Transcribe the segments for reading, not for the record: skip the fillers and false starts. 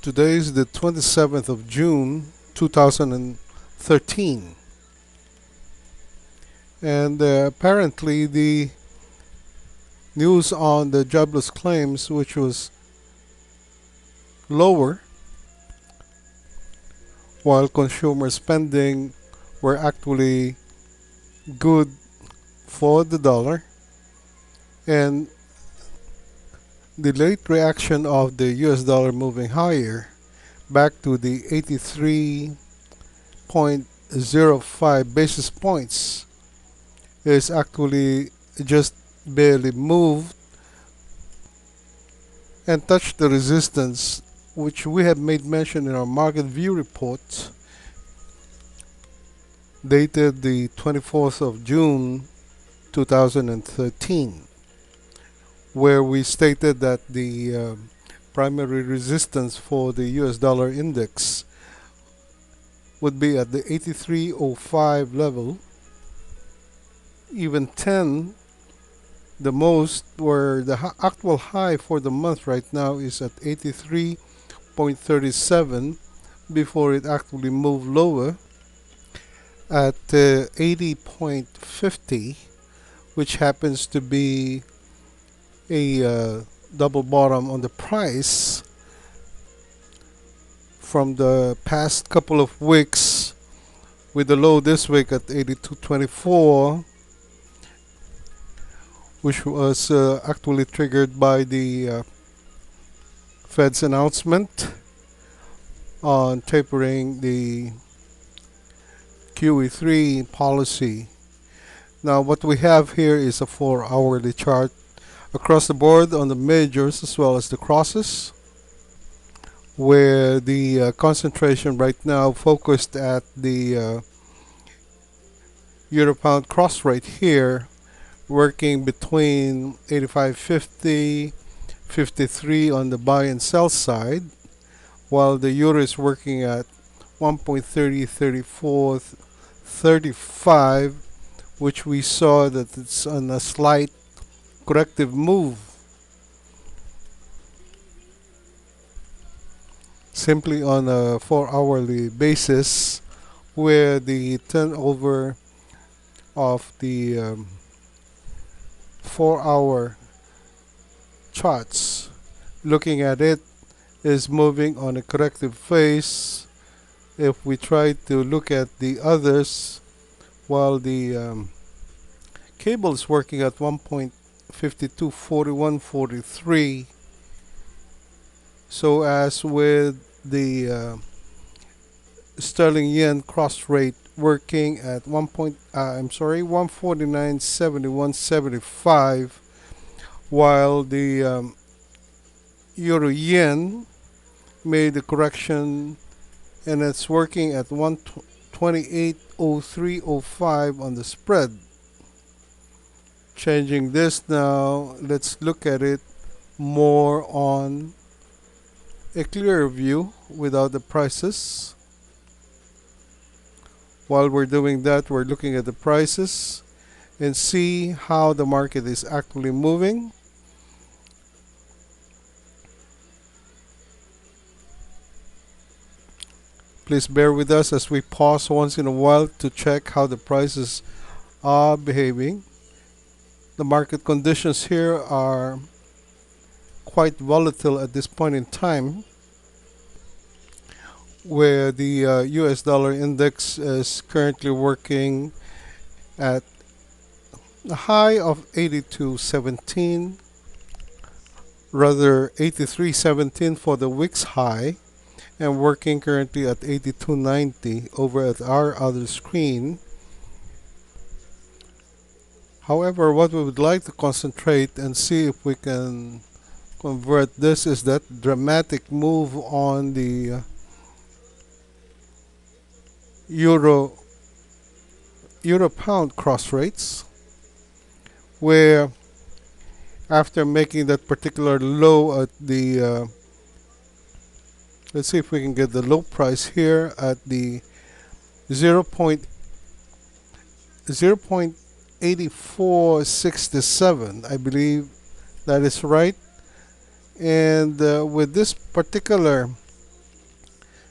Today is the 27th of June 2013, and apparently the news on the jobless claims, which was lower, while consumer spending were actually good for the dollar, and the late reaction of the US dollar moving higher back to the 83.05 basis points is actually just barely moved and touched the resistance, which we have made mention in our market view report dated the 24th of June 2013, where we stated that the primary resistance for the US dollar index would be at the 83.05 level. Even 10, the most, where the actual high for the month right now is at 83.37 before it actually moved lower at 80.50, which happens to be a double bottom on the price from the past couple of weeks, with the low this week at 82.24, which was actually triggered by the Fed's announcement on tapering the QE3 policy. Now what we have here is a 4-hourly chart across the board on the majors as well as the crosses, where the concentration right now focused at the Euro pound cross rate here, working between 85.50, 53 on the buy and sell side, while the euro is working at 1.30, 34, 35, which we saw that it's on a slight corrective move, simply on a 4-hourly basis, where the turnover of the 4-hour charts, looking at it, is moving on a corrective phase. If we try to look at the others, while the cable is working at 1.524143, so as with the sterling yen cross rate working at 149.7175, while the euro yen made a correction and it's working at 128.0305 on the spread. Changing this now, let's look at it more on a clearer view without the prices. While we're doing that, we're looking at the prices and see how the market is actually moving. Please bear with us as we pause once in a while to check how the prices are behaving. The market conditions here are quite volatile at this point in time, where the US dollar index is currently working at a high of 82.17, rather 83.17 for the week's high, and working currently at 82.90 over at our other screen. However, what we would like to concentrate and see if we can convert this is that dramatic move on the euro pound cross rates, where after making that particular low at the let's see if we can get the low price here at the 0.8467, I believe that is right. And with this particular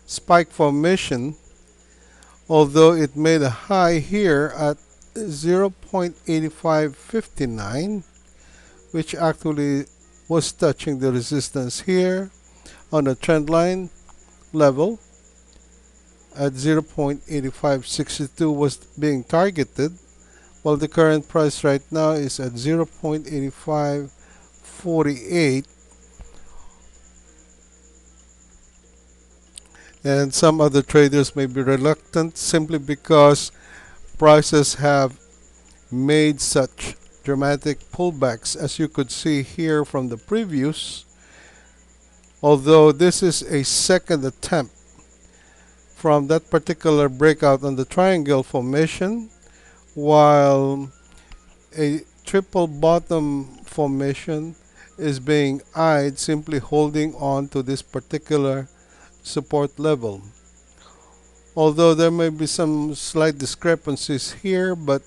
spike formation, although it made a high here at 0.8559, which actually was touching the resistance here on a trend line level at 0.8562 was being targeted, while the current price right now is at 0.8548. And some other traders may be reluctant simply because prices have made such dramatic pullbacks, as you could see here from the previews. Although this is a second attempt from that particular breakout on the triangle formation, while a triple bottom formation is being eyed, simply holding on to this particular support level. Although there may be some slight discrepancies here, but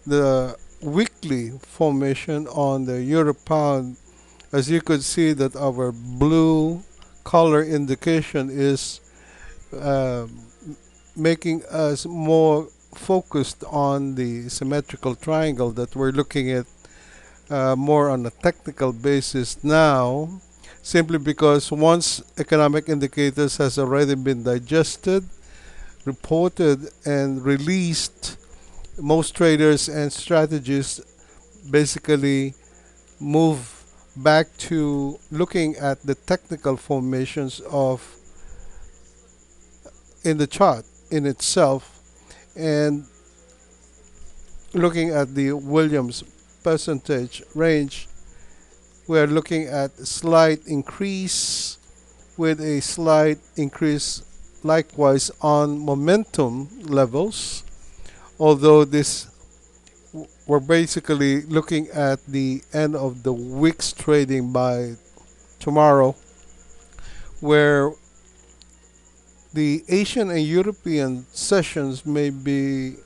the weekly formation on the euro pound, as you could see that our blue color indication is uh, making us more focused on the symmetrical triangle that we're looking at more on a technical basis now, simply because once economic indicators has already been digested, reported, and released, most traders and strategists basically move back to looking at the technical formations of in the chart in itself, and looking at the Williams percentage range. We are looking at a slight increase with a slight increase likewise on momentum levels, although this we're basically looking at the end of the week's trading by tomorrow, where the Asian and European sessions may be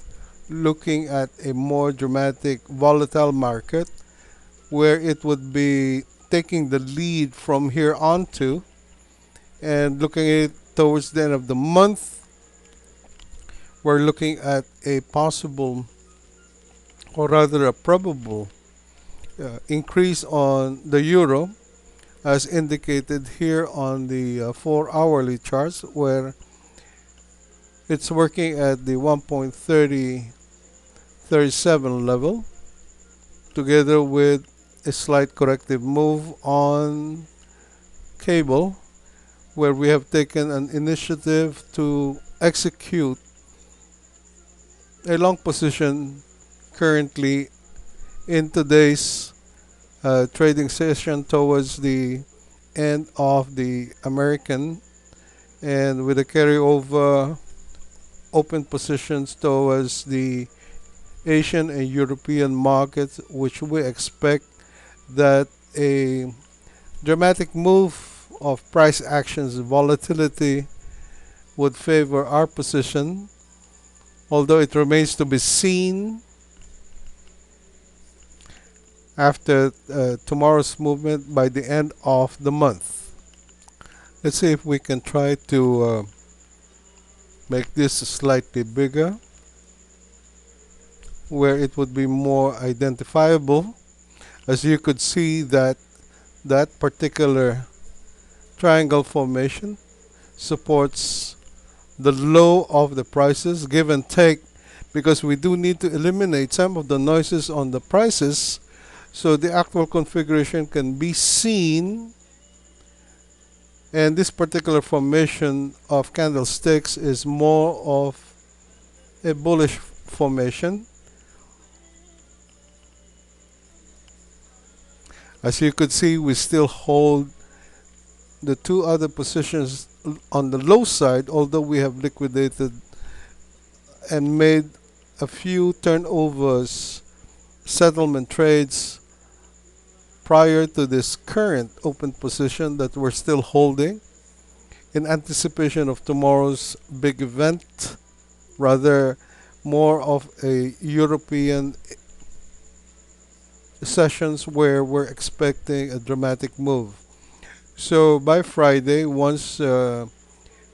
looking at a more dramatic volatile market, where it would be taking the lead from here on to, and looking at it towards the end of the month, we're looking at a possible, or rather a probable, increase on the euro, as indicated here on the 4 hourly charts, where it's working at the 1.3037 level, together with a slight corrective move on cable, where we have taken an initiative to execute a long position currently in today's trading session towards the end of the American, and with a carryover open positions towards the Asian and European markets, which we expect that a dramatic move of price actions volatility would favor our position, although it remains to be seen after tomorrow's movement by the end of the month. Let's see if we can try to make this slightly bigger, where it would be more identifiable. As you could see that that particular triangle formation supports the low of the prices, give and take, because we do need to eliminate some of the noises on the prices so the actual configuration can be seen. And this particular formation of candlesticks is more of a bullish formation. As you could see, we still hold the two other positions on the low side, although we have liquidated and made a few turnovers, settlement trades prior to this current open position that we're still holding in anticipation of tomorrow's big event, rather more of a European sessions where we're expecting a dramatic move. So by Friday, once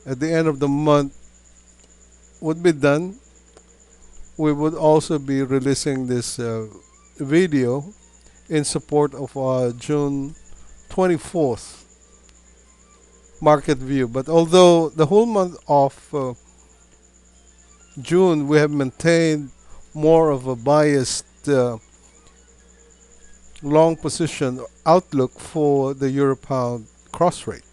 at the end of the month would be done, we would also be releasing this video in support of June 24th market view. But although the whole month of June we have maintained more of a biased long position outlook for the euro pound cross rate.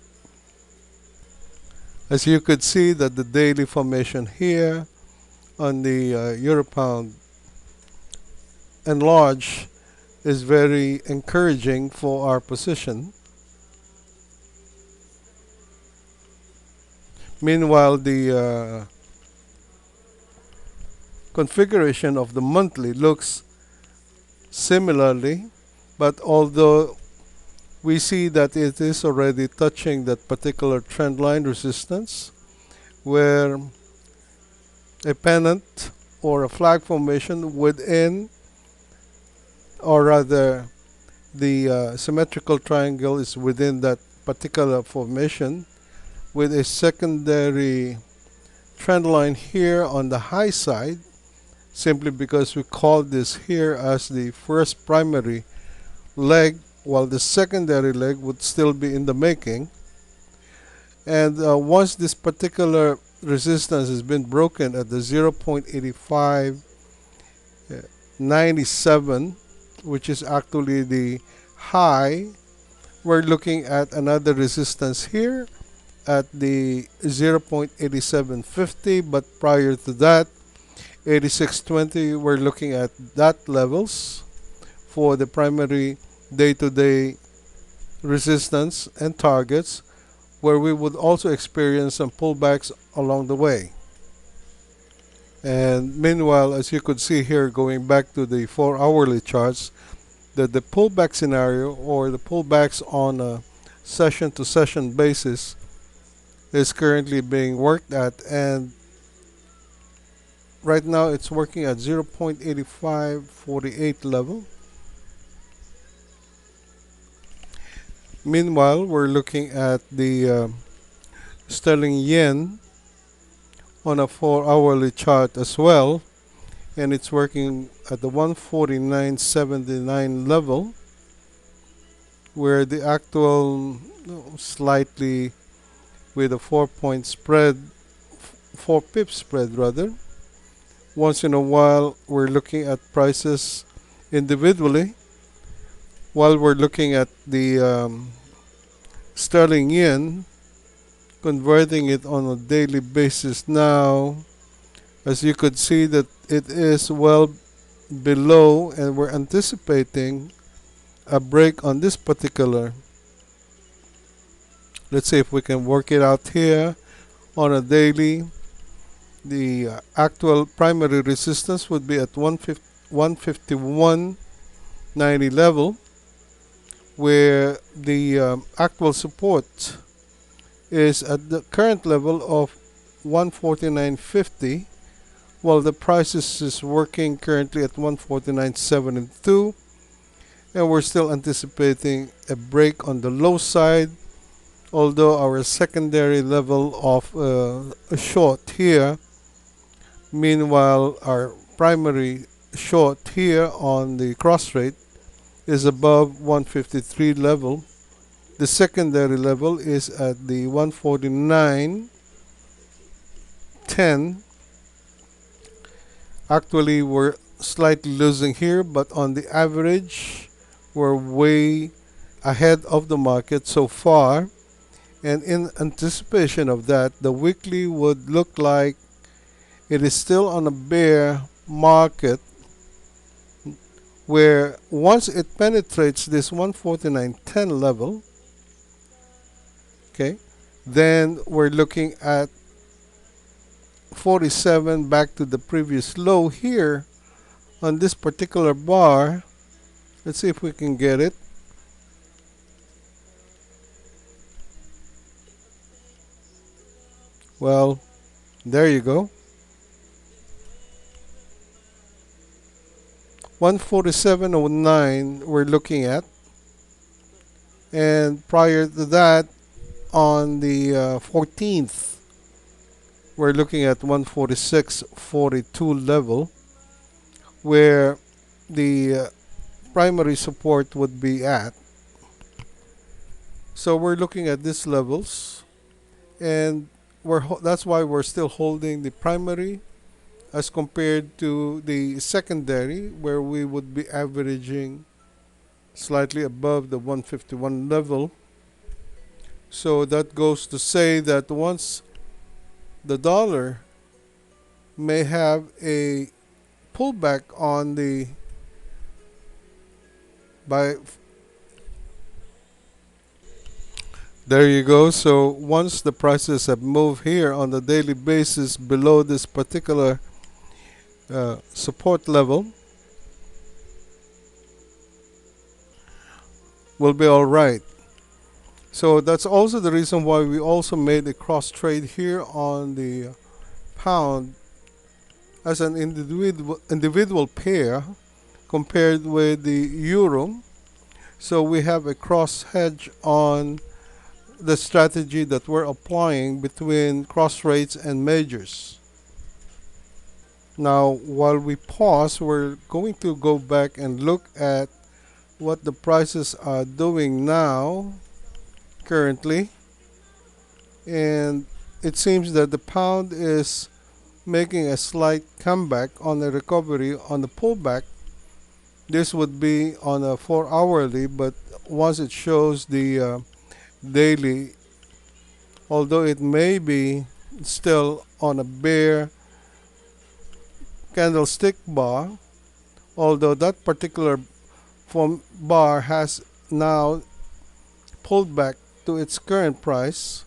As you could see that the daily formation here on the euro pound enlarge is very encouraging for our position. Meanwhile, the configuration of the monthly looks similarly, but although we see that it is already touching that particular trend line resistance where a pennant or a flag formation within, or rather the symmetrical triangle is within that particular formation with a secondary trend line here on the high side, simply because we call this here as the first primary leg, while the secondary leg would still be in the making. And once this particular resistance has been broken at the 0.8597, which is actually the high, we're looking at another resistance here at the 0.8750, but prior to that 8620, we're looking at that levels for the primary day-to-day resistance and targets, where we would also experience some pullbacks along the way. And meanwhile, as you could see here, going back to the 4-hourly charts, that the pullback scenario or the pullbacks on a session to session basis is currently being worked at, and right now it's working at 0.8548 level. Meanwhile, we're looking at the sterling yen on a 4-hourly chart as well, and it's working at the 149.79 level, where the actual slightly with a 4-point spread, 4 pip spread rather. Once in a while we're looking at prices individually, while we're looking at the sterling yen, converting it on a daily basis now. As you could see that it is well below, and we're anticipating a break on this particular. Let's see if we can work it out here on a daily. The actual primary resistance would be at 151.90 level, where the actual support is at the current level of 149.50, while the price is working currently at 149.72, and we're still anticipating a break on the low side, although our secondary level of a short here, meanwhile our primary short here on the cross rate is above 153 level. The secondary level is at the 149.10. Actually, we're slightly losing here, but on the average we're way ahead of the market so far. And in anticipation of that, the weekly would look like it is still on a bear market, where once it penetrates this 149.10 level, okay, then we're looking at 47 back to the previous low here on this particular bar. Let's see if we can get it. Well, there you go. 147.09 we're looking at, and prior to that on the 14th we're looking at 146.42 level where the primary support would be at. So we're looking at these levels, and that's why we're still holding the primary as compared to the secondary, where we would be averaging slightly above the 151 level. So that goes to say that once the dollar may have a pullback on the by there you go. So once the prices have moved here on the daily basis below this particular support level, we'll be all right. So that's also the reason why we also made a cross trade here on the pound as an individual pair compared with the euro. So we have a cross hedge on the strategy that we're applying between cross rates and majors. Now, while we pause, we're going to go back and look at what the prices are doing now, currently. And it seems that the pound is making a slight comeback on the recovery on the pullback. This would be on a 4 hourly, but once it shows the daily, although it may be still on a bear candlestick bar, although that particular form bar has now pulled back to its current price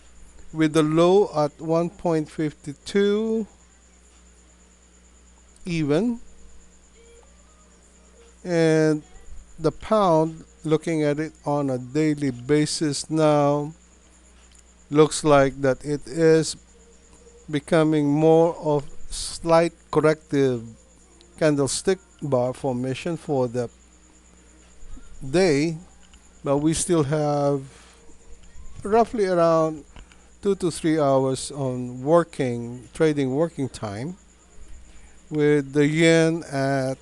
with the low at 1.52 even, and the pound, looking at it on a daily basis now, looks like that it is becoming more of slight corrective candlestick bar formation for the day, but we still have roughly around 2 to 3 hours on trading working time, with the yen at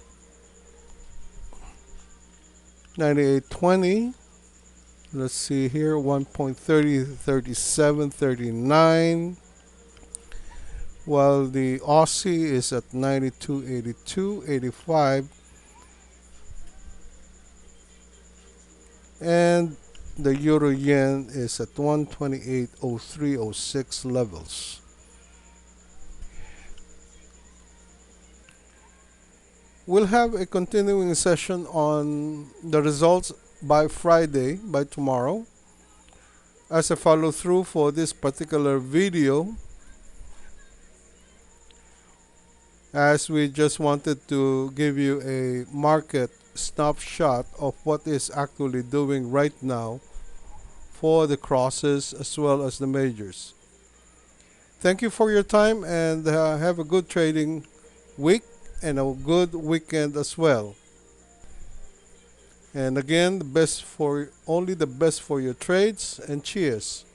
98.20. Let's see here, 1.303739, while the Aussie is at 92.8285, and the euro yen is at 128.0306 levels. We'll have a continuing session on the results by Friday, by tomorrow, as a follow through for this particular video, as we just wanted to give you a market snapshot of what is actually doing right now for the crosses as well as the majors. Thank you for your time, and have a good trading week and a good weekend as well. And again, only the best for your trades, and cheers.